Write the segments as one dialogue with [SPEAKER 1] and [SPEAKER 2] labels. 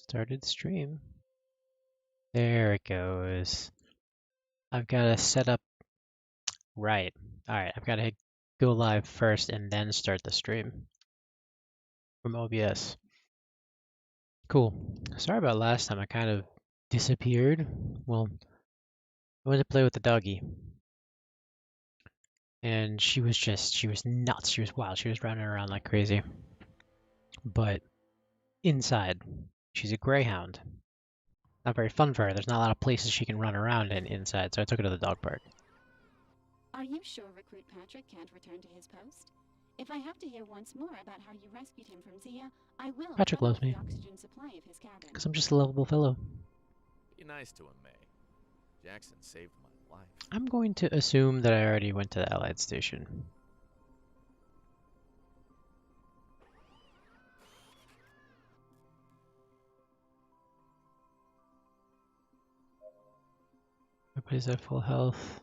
[SPEAKER 1] Started stream. There it goes. I've got to set up right. All right, I've got to go live first and then start the stream from OBS. Cool. Sorry about last time. I kind of disappeared. Well, I went to play with the doggy, and she was nuts. She was wild. She was running around like crazy. But inside, she's a greyhound. Not very fun for her. There's not a lot of places she can run around in inside, so I took her to the dog park.
[SPEAKER 2] Are you sure Recruit Patrick can't return to his post? If I have to hear once more about how you rescued him from Zia, I will
[SPEAKER 1] Patrick
[SPEAKER 2] cut
[SPEAKER 1] loves
[SPEAKER 2] off
[SPEAKER 1] me,
[SPEAKER 2] the oxygen supply of his cabin.
[SPEAKER 1] because I'm just a lovable fellow.
[SPEAKER 3] Be nice to him, May. Jackson saved my life.
[SPEAKER 1] I'm going to assume that I already went to the Allied station. Everybody's at full health.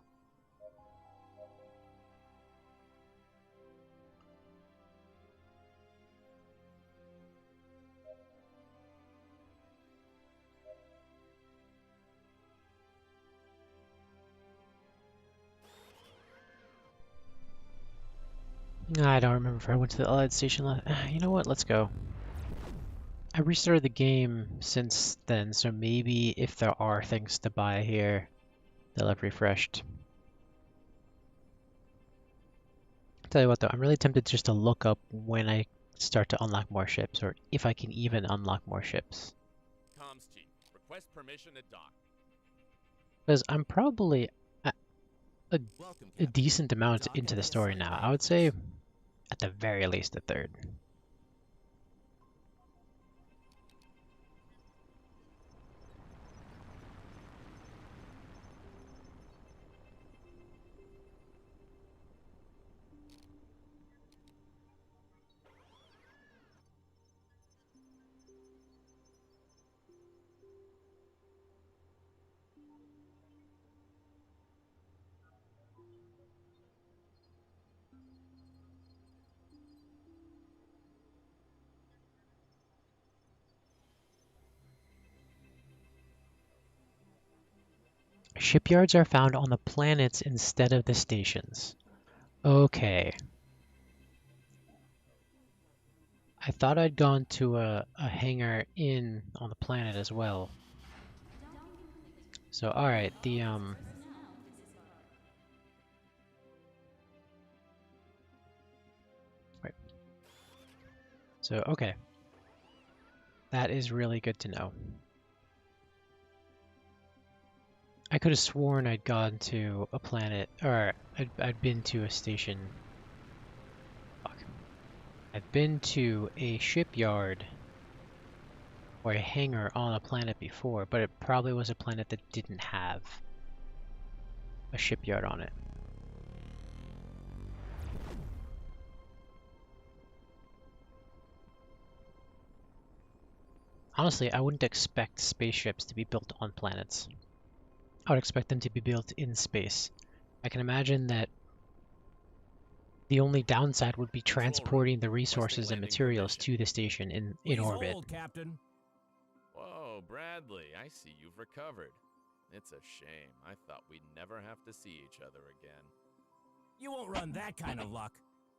[SPEAKER 1] I don't remember if I went to the Allied station. You know what? Let's go. I restarted the game since then, so maybe if there are things to buy here, they'll have refreshed. Tell you what though, I'm really tempted just to look up when I start to unlock more ships, or if I can even unlock more ships.
[SPEAKER 3] Comms chief, request permission to dock.
[SPEAKER 1] Because I'm probably a decent amount into the story now. I would say at the very least a third. Shipyards are found on the planets instead of the stations. Okay. I thought I'd gone to a hangar in on the planet as well. So alright, right. So okay. That is really good to know. I could have sworn I'd gone to a planet, or I'd been to a station. Fuck. I've been to a shipyard or a hangar on a planet before, but it probably was a planet that didn't have a shipyard on it. Honestly, I wouldn't expect spaceships to be built on planets. I would expect them to be built in space. I can imagine that the only downside would be transporting the resources and materials to the station in orbit.
[SPEAKER 4] Hold, Captain.
[SPEAKER 3] Whoa, Bradley, I see you've recovered. It's a shame. I thought we'd never have to see each other again.
[SPEAKER 4] You won't run that kind of luck.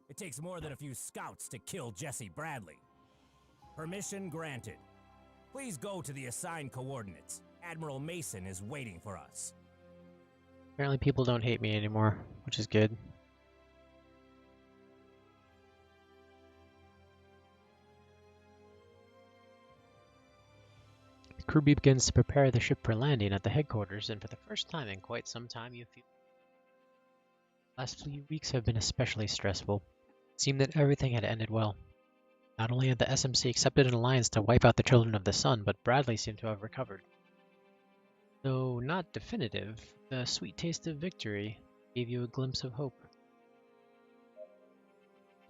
[SPEAKER 4] It takes more than a few scouts to kill Jesse Bradley. Permission granted. Please go to the assigned coordinates. Admiral Mason is waiting for us.
[SPEAKER 1] Apparently people don't hate me anymore, which is good. The crew begins to prepare the ship for landing at the headquarters, and for the first time in quite some time you feel... Last few weeks have been especially stressful. It seemed that everything had ended well. Not only had the SMC accepted an alliance to wipe out the Children of the Sun, but Bradley seemed to have recovered. Though not definitive, the sweet taste of victory gave you a glimpse of hope.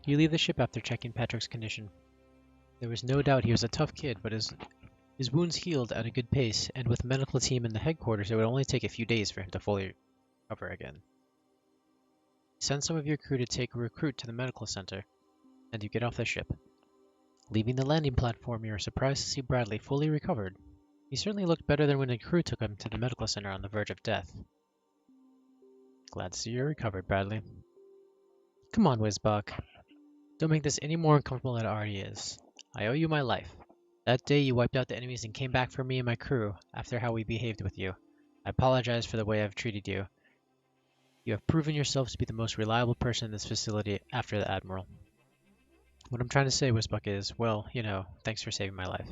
[SPEAKER 1] You leave the ship after checking Patrick's condition. There was no doubt he was a tough kid, but his wounds healed at a good pace, and with a medical team in the headquarters, it would only take a few days for him to fully recover again. Send some of your crew to take a recruit to the medical center, and you get off the ship. Leaving the landing platform, you were surprised to see Bradley fully recovered. He certainly looked better than when the crew took him to the medical center on the verge of death. Glad to see you're recovered, Bradley. Come on, Wizbok. Don't make this any more uncomfortable than it already is. I owe you my life. That day you wiped out the enemies and came back for me and my crew after how we behaved with you. I apologize for the way I've treated you. You have proven yourself to be the most reliable person in this facility after the Admiral. What I'm trying to say, Wizbok, is, well, you know, thanks for saving my life.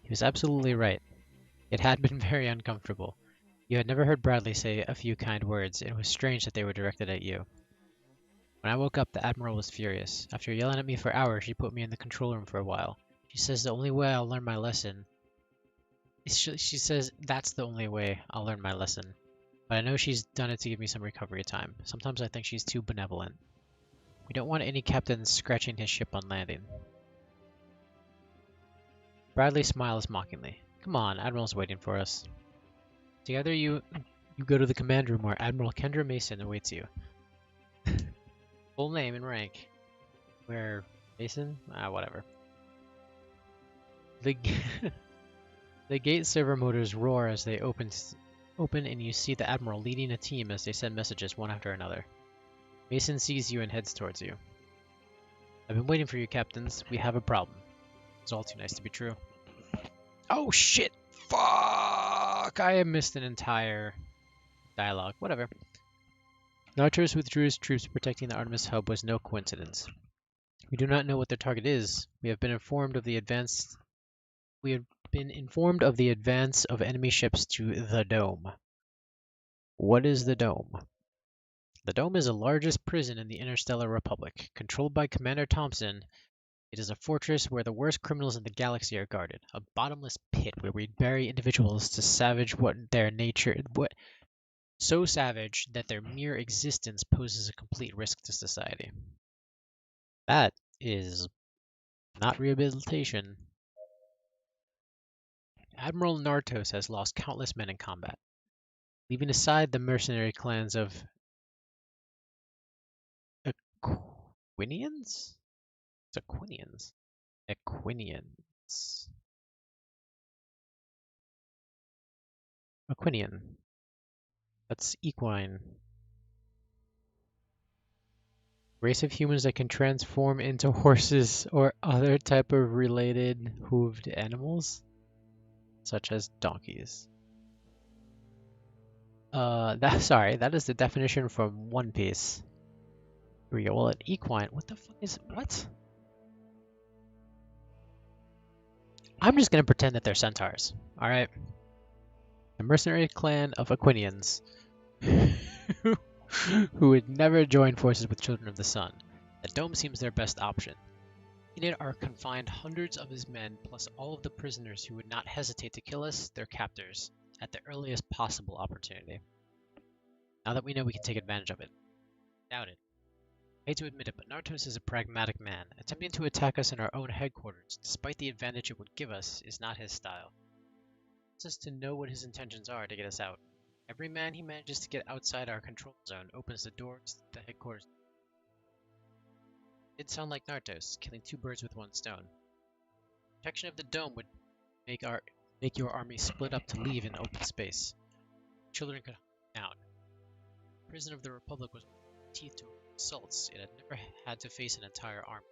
[SPEAKER 1] He was absolutely right. It had been very uncomfortable. You had never heard Bradley say a few kind words, and it was strange that they were directed at you. When I woke up, the Admiral was furious. After yelling at me for hours, she put me in the control room for a while. She says the only way I'll learn my lesson... She says that's the only way I'll learn my lesson. But I know she's done it to give me some recovery time. Sometimes I think she's too benevolent. We don't want any captains scratching his ship on landing. Bradley smiles mockingly. Come on, Admiral's waiting for us. Together you go to the command room where Admiral Kendra Mason awaits you. Full name and rank. Where Mason? Whatever. The gate server motors roar as they open and you see the Admiral leading a team as they send messages one after another. Mason sees you and heads towards you. I've been waiting for you, captains. We have a problem. It's all too nice to be true. Oh shit! Fuck! I missed an entire dialogue. Whatever. Nartos withdrew his troops protecting the Artemis hub was no coincidence. We do not know what their target is. We have been informed of the advance of enemy ships to the Dome. What is the Dome? The Dome is the largest prison in the Interstellar Republic. Controlled by Commander Thompson, it is a fortress where the worst criminals in the galaxy are guarded. A bottomless pit where we bury individuals so savage that their mere existence poses a complete risk to society. That is not rehabilitation. Admiral Nartos has lost countless men in combat. Leaving aside the mercenary clans of Aquinians? It's Aquinians. Aquinian. That's equine. Race of humans that can transform into horses or other type of related hooved animals, such as donkeys. That is the definition from One Piece. Here we go. Well, an equine. What the fuck is what? I'm just gonna pretend that they're centaurs. All right. The mercenary clan of Aquinians, who would never join forces with Children of the Sun. The Dome seems their best option. In it are confined hundreds of his men, plus all of the prisoners who would not hesitate to kill us, their captors, at the earliest possible opportunity. Now that we know we can take advantage of it. Doubt it. I hate to admit it, but Nartos is a pragmatic man. Attempting to attack us in our own headquarters, despite the advantage it would give us, is not his style. He wants us to know what his intentions are to get us out. Every man he manages to get outside our control zone opens the doors to the headquarters. It did sound like Nartos, killing two birds with one stone. Protection of the Dome would make your army split up to leave in open space. Children could hunt down. The prison of the Republic was teeth to assaults. It had never had to face an entire army.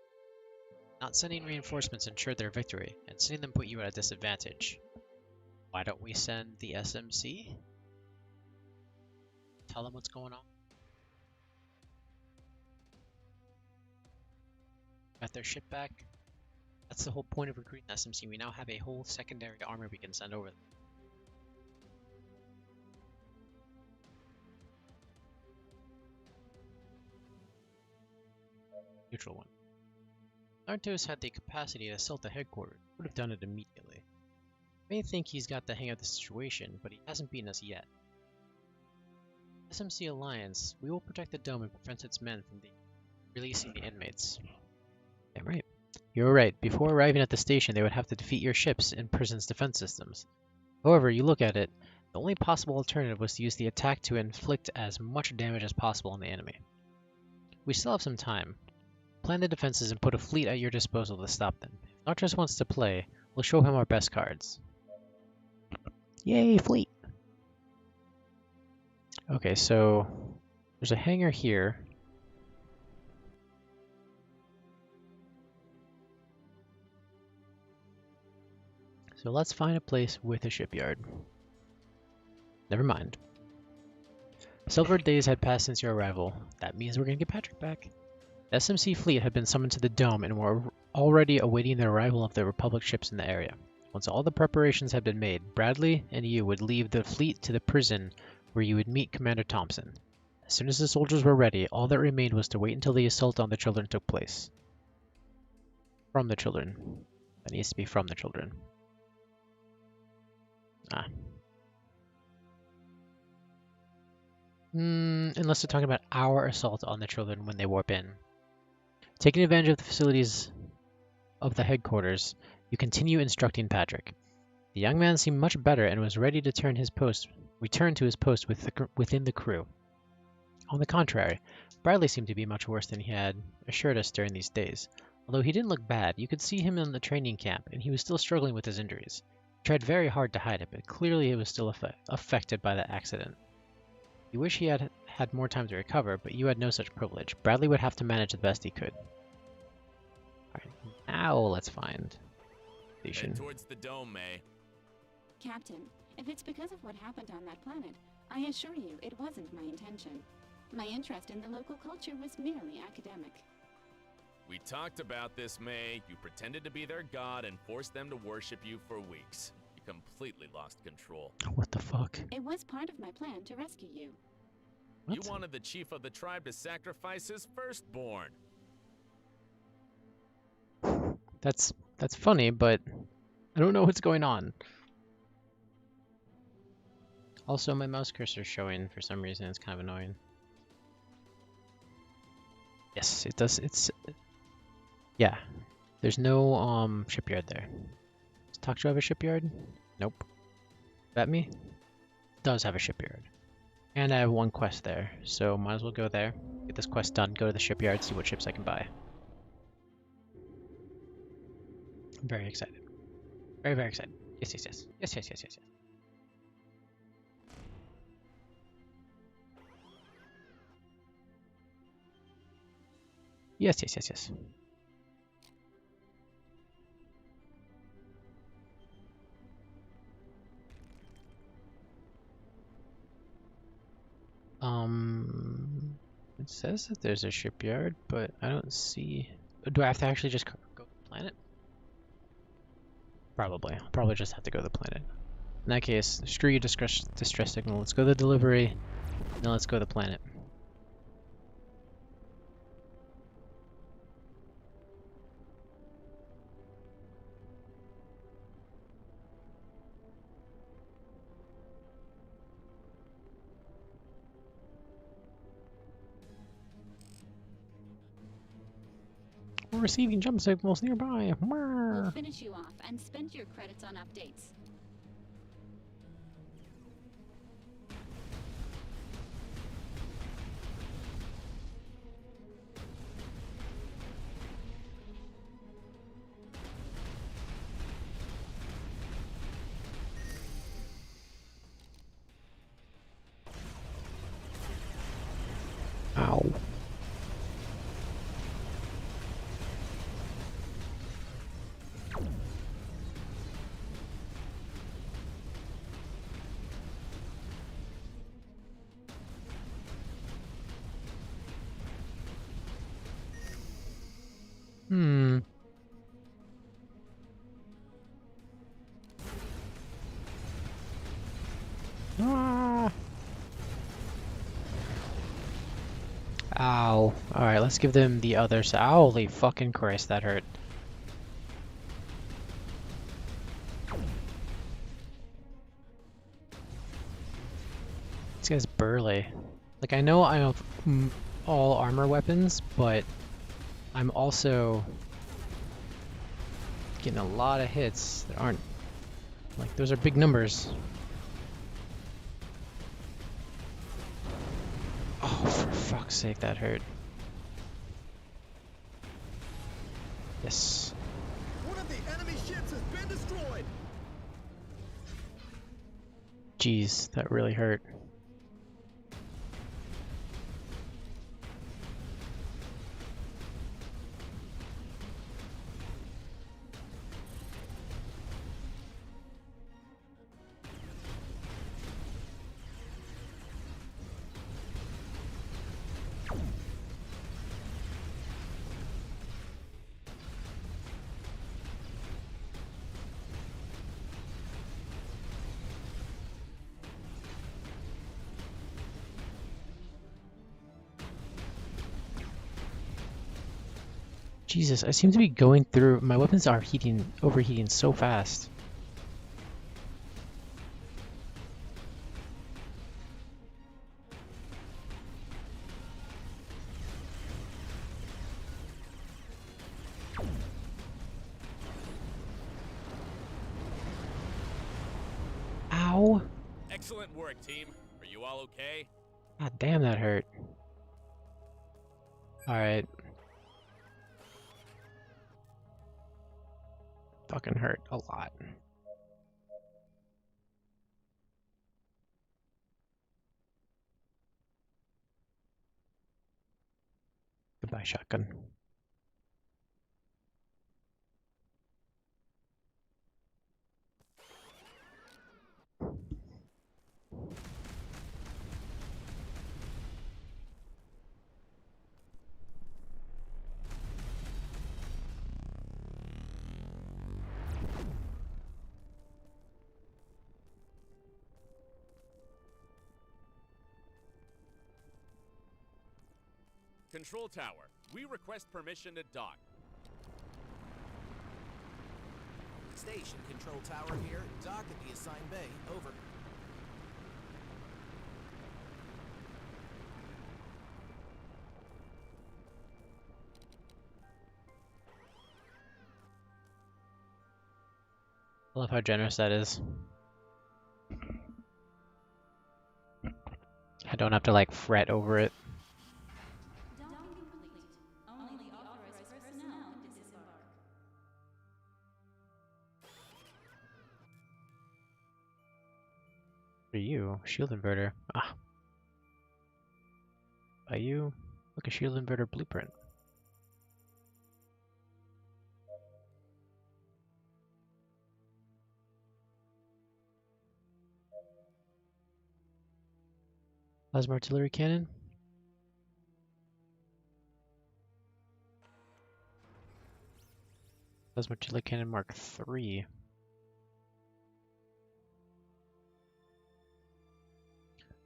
[SPEAKER 1] Not sending reinforcements ensured their victory, and sending them put you at a disadvantage. Why don't we send the SMC? Tell them what's going on. Got their ship back. That's the whole point of recruiting SMC. We now have a whole secondary army we can send over them. Neutral one. Nartos had the capacity to assault the headquarters. Would have done it immediately. You may think he's got the hang of the situation, but he hasn't beaten us yet. SMC Alliance, we will protect the Dome and prevent its men from releasing the inmates. Damn right. You're right. Before arriving at the station, they would have to defeat your ships and prison's defense systems. However, you look at it, the only possible alternative was to use the attack to inflict as much damage as possible on the enemy. We still have some time. Plan the defenses and put a fleet at your disposal to stop them. If Noctis wants to play. We'll show him our best cards. Yay, fleet! Okay, so there's a hangar here. So let's find a place with a shipyard. Never mind. Several days had passed since your arrival. That means we're gonna get Patrick back. The SMC fleet had been summoned to the dome and were already awaiting the arrival of the Republic ships in the area. Once all the preparations had been made, Bradley and you would leave the fleet to the prison where you would meet Commander Thompson. As soon as the soldiers were ready, all that remained was to wait until the assault on the children took place. From the children. That needs to be from the children. Unless they're talking about our assault on the children when they warp in. Taking advantage of the facilities of the headquarters, you continue instructing Patrick. The young man seemed much better and was ready to return to his post within the crew. On the contrary, Bradley seemed to be much worse than he had assured us during these days. Although he didn't look bad, you could see him in the training camp, and he was still struggling with his injuries. He tried very hard to hide it, but clearly he was still affected by the accident. You wish he had had more time to recover, but you had no such privilege. Bradley would have to manage the best he could. Alright, now let's find station.
[SPEAKER 3] Head towards the dome, May.
[SPEAKER 2] Captain, if it's because of what happened on that planet, I assure you it wasn't my intention. My interest in the local culture was merely academic.
[SPEAKER 3] We talked about this, May. You pretended to be their god and forced them to worship you for weeks. You completely lost control.
[SPEAKER 1] What the fuck?
[SPEAKER 2] It was part of my plan to rescue you.
[SPEAKER 1] What?
[SPEAKER 3] You wanted the chief of the tribe to sacrifice his firstborn.
[SPEAKER 1] That's funny, but I don't know what's going on. Also, my mouse cursor is showing for some reason. It's kind of annoying. Yes, it does. Yeah. There's no shipyard there. Does Tokyo have a shipyard? Nope. That me? Does have a shipyard. And I have one quest there, so might as well go there. Get this quest done, go to the shipyard, see what ships I can buy. I'm very excited. Very, very excited. Yes, yes, yes. Yes, yes, yes, yes, yes. Yes, yes, yes, yes. It says that there's a shipyard, but I don't see... Do I have to actually just go to the planet? Probably. I'll probably just have to go to the planet. In that case, screw you distress signal. Let's go to the delivery, then let's go to the planet. We're receiving jump signals nearby.
[SPEAKER 2] We'll finish you off and spend your credits on updates.
[SPEAKER 1] Ow. Ah. Ow. Alright, let's give them the other side. Holy fucking Christ, that hurt. This guy's burly. Like, I know I have all armor weapons, but I'm also getting a lot of hits that aren't... Like, those are big numbers. Oh, for fuck's sake, that hurt. Yes.
[SPEAKER 5] One of the
[SPEAKER 4] been destroyed!
[SPEAKER 1] Jeez, that really hurt. Jesus, I seem to be going through. My weapons are overheating so fast. Ow!
[SPEAKER 3] Excellent work, team. Are you all okay?
[SPEAKER 1] God damn, that hurt. Alright. Fucking hurt a lot. Goodbye, shotgun.
[SPEAKER 3] Control tower, we request permission to dock.
[SPEAKER 5] Station control tower here. Dock at the assigned bay. Over.
[SPEAKER 1] I love how generous that is. I don't have to like fret over it.
[SPEAKER 6] Docking complete. Only the authorized personnel can disembark.
[SPEAKER 1] What are you? Shield inverter. Ah. By you? Look, a shield inverter blueprint. Plasma artillery cannon. Plasma artillery cannon Mark III.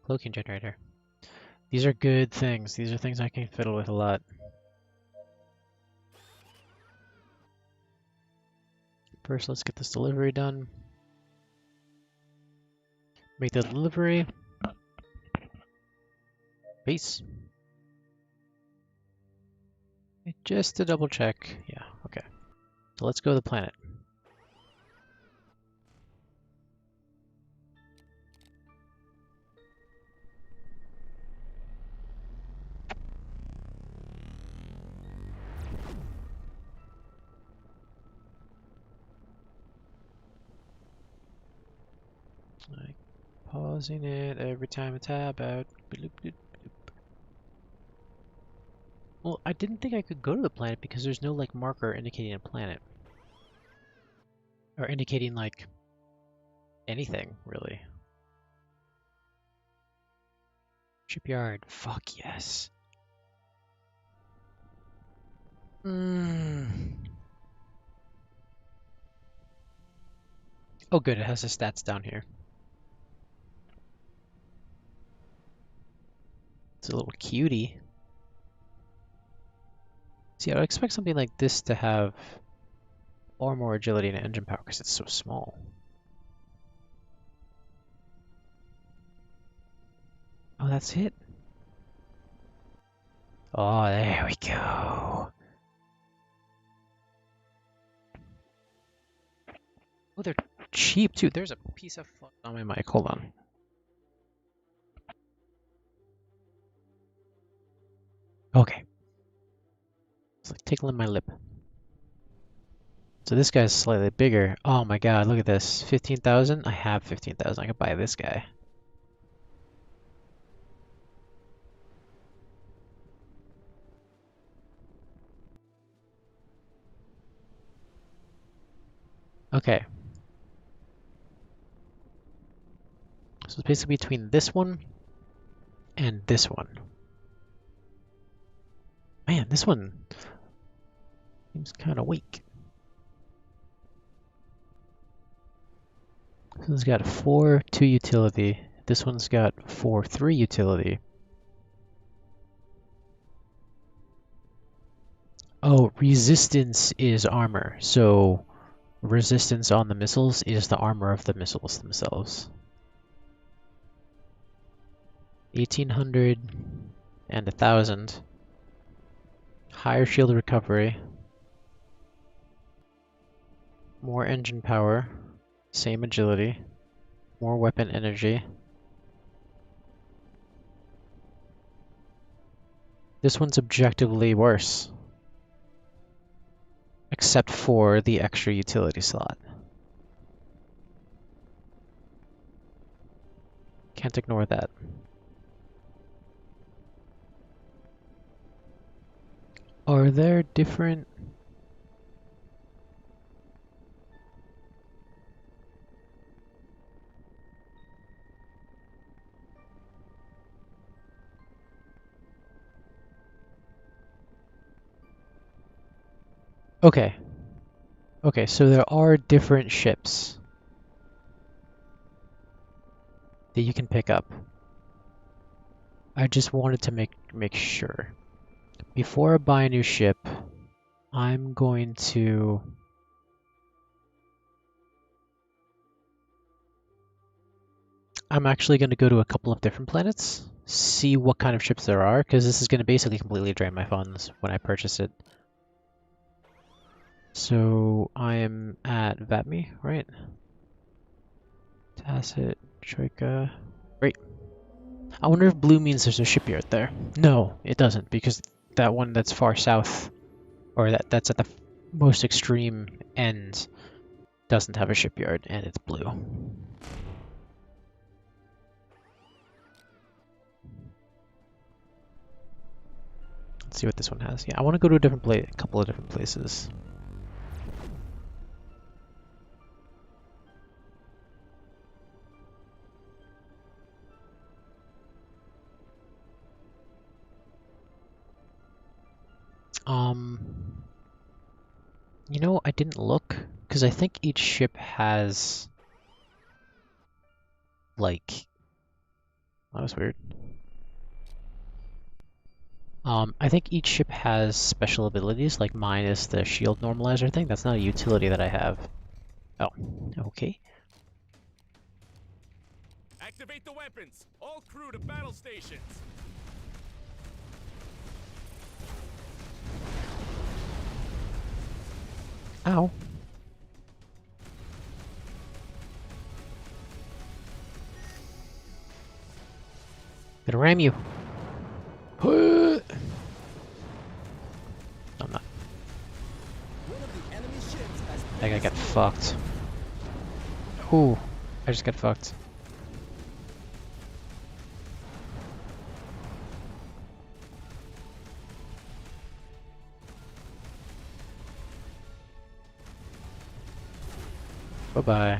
[SPEAKER 1] Cloaking generator. These are good things. These are things I can fiddle with a lot. First, let's get this delivery done. Make the delivery. Peace. Just to double check. Yeah, okay. So let's go to the planet. Like pausing it every time I tab out. Bloop, bloop, bloop. Well, I didn't think I could go to the planet because there's no like marker indicating a planet. Or indicating like anything, really. Shipyard. Fuck yes. Oh good, it has the stats down here. It's a little cutie. See, I would expect something like this to have far more agility and engine power because it's so small. Oh, that's it? Oh, there we go. Oh, they're cheap too. There's a piece of fuck on my mic. Hold on. Okay. It's like tickling my lip. So this guy's slightly bigger. Oh my god, look at this. 15,000? I have 15,000. I could buy this guy. Okay. So it's basically between this one and this one. Man, this one seems kind of weak. This one's got 4-2 utility. This one's got 4-3 utility. Oh, resistance is armor. So resistance on the missiles is the armor of the missiles themselves. 1800 and 1000. Higher shield recovery. More engine power. Same agility. More weapon energy. This one's objectively worse. Except for the extra utility slot. Can't ignore that. Are there different... Okay. Okay, so there are different ships that you can pick up. I just wanted to make sure. Before I buy a new ship, I'm going to... I'm actually going to go to a couple of different planets, see what kind of ships there are, because this is going to basically completely drain my funds when I purchase it. So I am at Vatmi, right? Tacit, Troika. Great. I wonder if blue means there's a shipyard there. No, it doesn't, because that one that's far south, or that's at the most extreme end, doesn't have a shipyard, and it's blue. Let's see what this one has. Yeah, I want to go to a couple of different places. You know, I didn't look, because I think each ship has, like, that was weird. I think each ship has special abilities, like mine is the shield normalizer thing. That's not a utility that I have. Oh, okay.
[SPEAKER 3] Activate the weapons! All crew to battle stations!
[SPEAKER 1] Ow. Gonna ram you. I'm not. I think I got fucked. Ooh, I just got fucked. Bye-bye.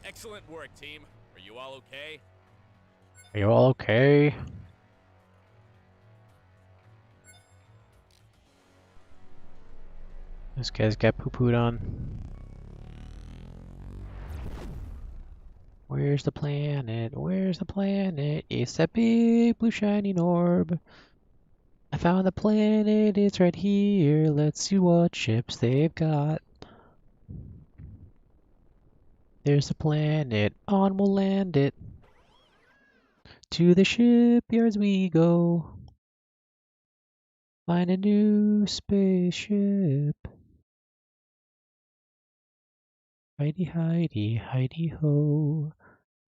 [SPEAKER 3] Excellent work, team. Are you all okay?
[SPEAKER 1] Are you all okay? This guy's got poo-pooed on. Where's the planet? Where's the planet? It's that big blue shining orb. I found the planet, it's right here. Let's see what ships they've got. There's the planet, on we'll land it. To the shipyards we go. Find a new spaceship. Heidi, Heidi, Heidi ho.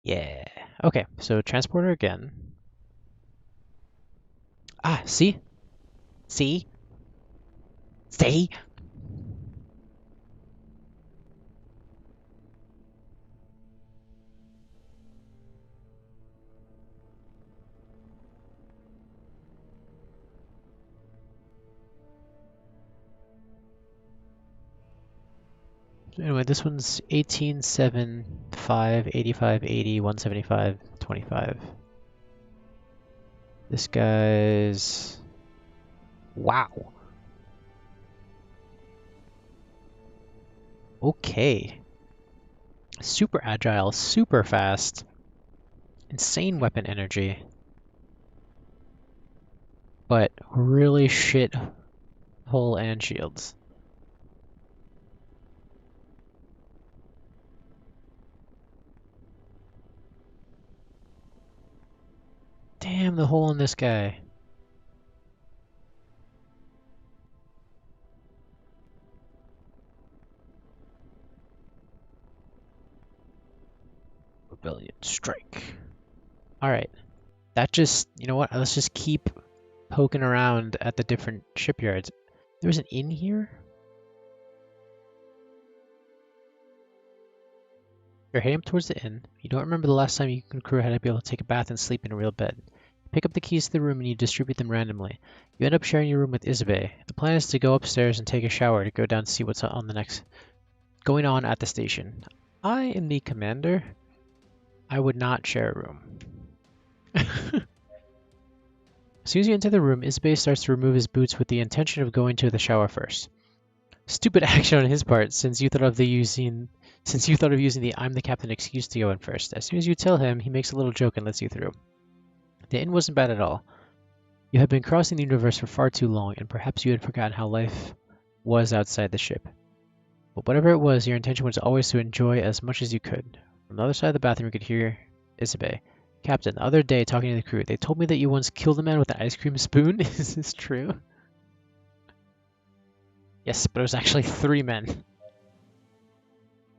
[SPEAKER 1] Yeah. Okay, so transporter again. Ah, see? See? stay? Anyway, this one's 18, 7, 5, 85, 80, 175, 25. This guy's... Wow. Okay. Super agile, super fast. Insane weapon energy. But really shit hull and shields. Damn, the hole on this guy. Rebellion strike. Alright. That just, you know what? Let's just keep poking around at the different shipyards. There's an inn here? You're heading up towards the inn. You don't remember the last time you and crew had to be able to take a bath and sleep in a real bed. You pick up the keys to the room and you distribute them randomly. You end up sharing your room with Isabey. The plan is to go upstairs and take a shower to go down and see what's on the next going on at the station. I am the commander. I would not share a room. As soon as you enter the room, Isabey starts to remove his boots with the intention of going to the shower first. Stupid action on his part, since you thought of using the "I'm the captain" excuse to go in first. As soon as you tell him, he makes a little joke and lets you through. The inn wasn't bad at all. You had been crossing the universe for far too long, and perhaps you had forgotten how life was outside the ship. But whatever it was, your intention was always to enjoy as much as you could. From the other side of the bathroom, you could hear Isabey. Captain, the other day, talking to the crew, they told me that you once killed a man with an ice cream spoon. Is this true? Yes, but it was actually 3 men.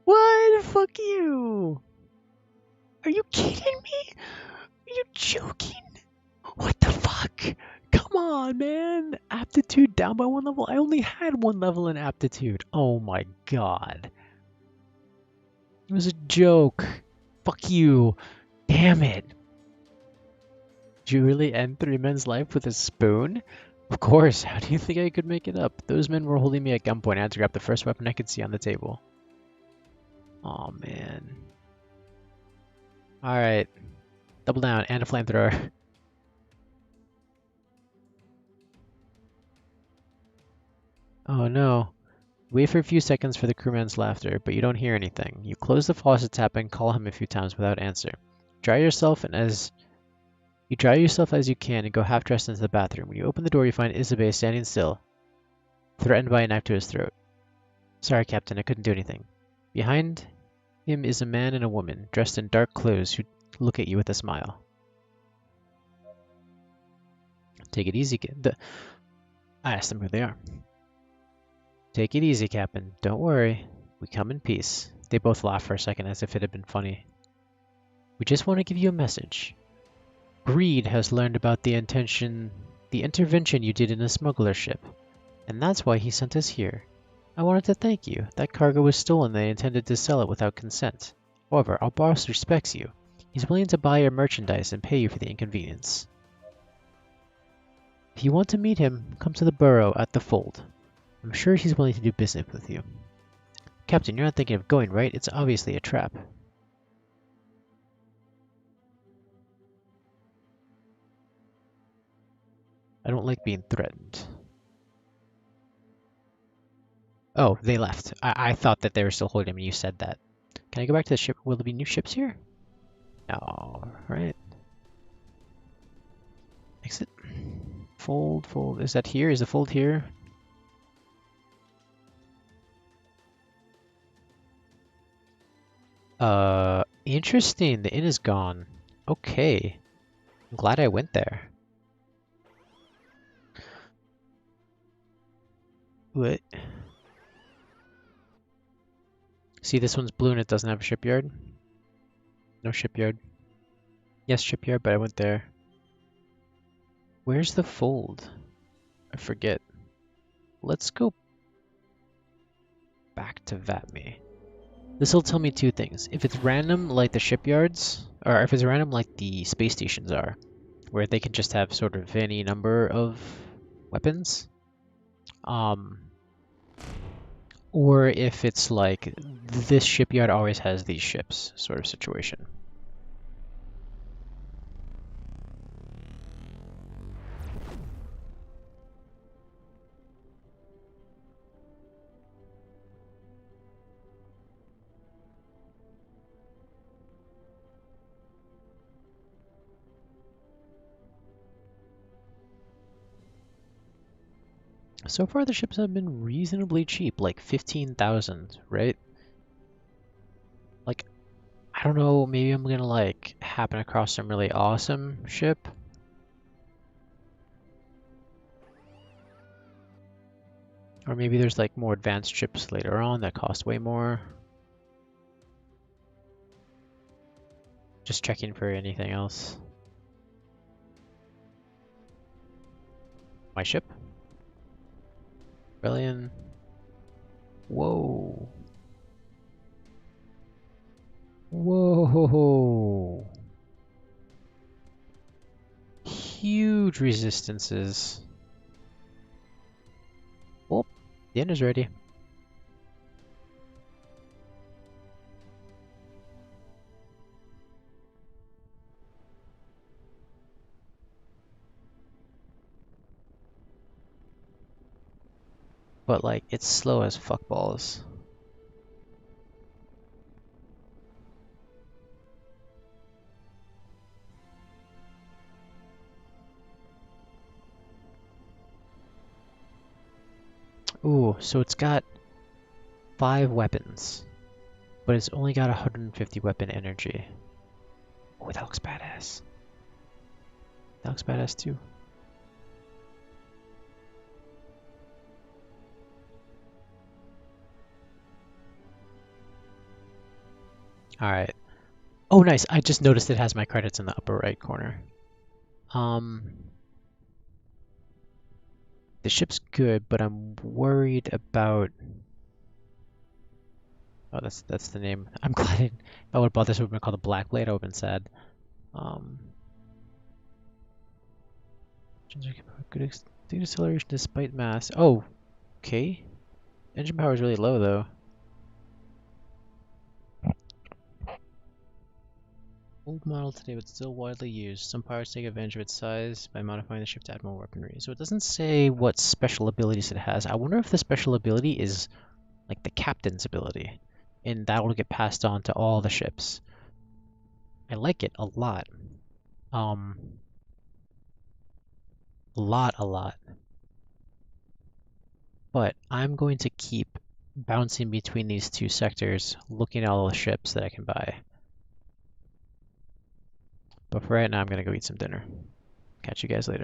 [SPEAKER 1] What? Fuck you! Are you kidding me? Are you joking? What the fuck? Come on, man! Aptitude down by 1 level? I only had 1 level in aptitude. Oh my god. It was a joke. Fuck you. Damn it. Did you really end 3 men's life with a spoon? Of course. How do you think I could make it up? Those men were holding me at gunpoint. I had to grab the first weapon I could see on the table. Aw, man. Alright. Double down and a flamethrower. Oh no. Wait for a few seconds for the crewman's laughter, but you don't hear anything. You close the faucet tap and call him a few times without answer. Dry yourself as you can and go half-dressed into the bathroom. When you open the door, you find Isabey standing still, threatened by a knife to his throat. Sorry, Captain, I couldn't do anything. Behind him is a man and a woman, dressed in dark clothes, who look at you with a smile. Take it easy, I asked them who they are. Take it easy, Captain. Don't worry. We come in peace. They both laughed for a second as if it had been funny. We just want to give you a message. Greed has learned about the intervention you did in a smuggler ship, and that's why he sent us here. I wanted to thank you. That cargo was stolen and they intended to sell it without consent. However, our boss respects you. He's willing to buy your merchandise and pay you for the inconvenience. If you want to meet him, come to the Burrow at the Fold. I'm sure he's willing to do business with you. Captain, you're not thinking of going, right? It's obviously a trap. I don't like being threatened. Oh, they left. I thought that they were still holding him when you said that. Can I go back to the ship? Will there be new ships here? No, right. Exit. Fold, fold. Is that here? Is the fold here? Interesting. The inn is gone. Okay. I'm glad I went there. What? See, this one's blue and it doesn't have a shipyard. No shipyard. Yes, shipyard, but I went there. Where's the fold? I forget. Let's go back to Vatme. This will tell me two things. If it's random like the shipyards, or if it's random like the space stations are, where they can just have sort of any number of weapons, or if it's like this shipyard always has these ships sort of situation. So far the ships have been reasonably cheap, like 15,000, right? Like, I don't know, maybe I'm gonna like happen across some really awesome ship. Or maybe there's like more advanced ships later on that cost way more. Just checking for anything else. My ship? Brilliant. Whoa. Whoa. Huge resistances. Oh, dinner's ready. But like, it's slow as fuck balls. Ooh, so it's got 5 weapons, but it's only got 150 weapon energy. Oh, that looks badass. That looks badass too. Alright. Oh, nice. I just noticed it has my credits in the upper right corner. The ship's good, but I'm worried about... Oh, that's the name. I'm glad if I would have bought this, it would have been called the Black Blade. I would have been sad. Good acceleration despite mass. Oh, okay. Engine power is really low though. Old model today, but still widely used. Some pirates take advantage of its size by modifying the ship to add more weaponry. So it doesn't say what special abilities it has. I wonder if the special ability is like the captain's ability, and that will get passed on to all the ships. I like it a lot. A lot. But I'm going to keep bouncing between these two sectors, looking at all the ships that I can buy. But for right now, I'm going to go eat some dinner. Catch you guys later.